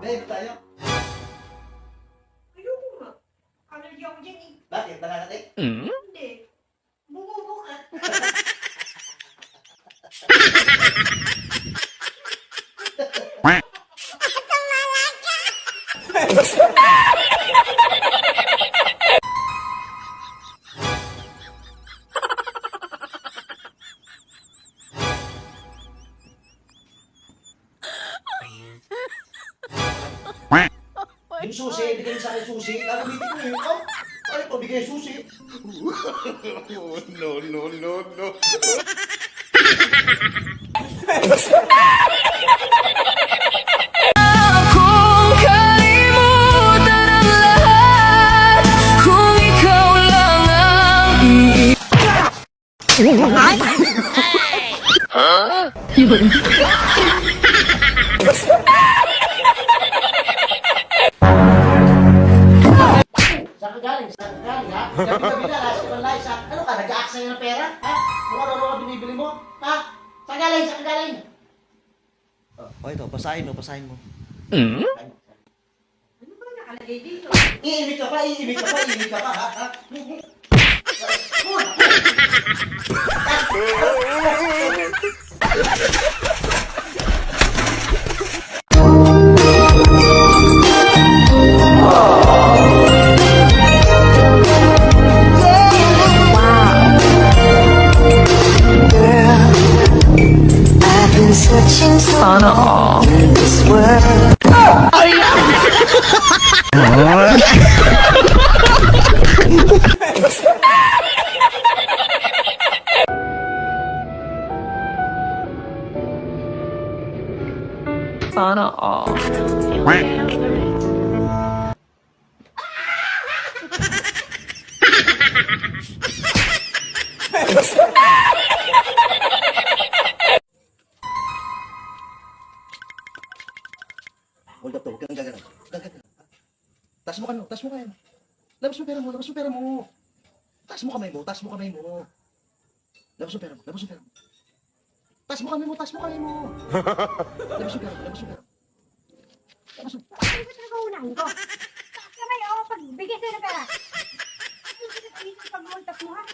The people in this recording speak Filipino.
Babe, tayo. Ayoko nga. Allergy ako dyan eh. Bakit? Nangangatik? Hindi. Bumubo ka. Yung susi, bigay sa akin susi. Gagamitin ko yun. Oh, ano pa bigay susi? No, no, no, no. Kung kalimutan ang lahat, kung ikaw lang ang Yun. Saan ka galing? Saan ka galing, ha? Gabi-gabi na, last ko lang, sa... Ano ka, nag-aaksay ng pera? Ha? Kung ano ka binibili mo? Ha? Saan galing? Saan ka galing? Oh, ito, pasahin mo, pasahin mo. Ano ba nakalagay dito? Iimik ka pa, iimik ka pa, iimik ka pa, ha? Ha? Sana all. Sana all. Hold up to, huwag kang gagano. Gagano. Taas mo ka, taas mo kayo. Labas mo pera mo, labas mo pera mo. Taas mo kamay mo, taas mo kamay mo. Labas mo pera mo, labas mo pera mo. Taas mo kamay mo, taas mo kamay mo. Labas mo pera mo, labas mo pera mo. Labas mo. Ano ba talaga unahin ko? Kamay ako pag bigay sa'yo ng pera. Ano ba talaga pag-hold up mo ha?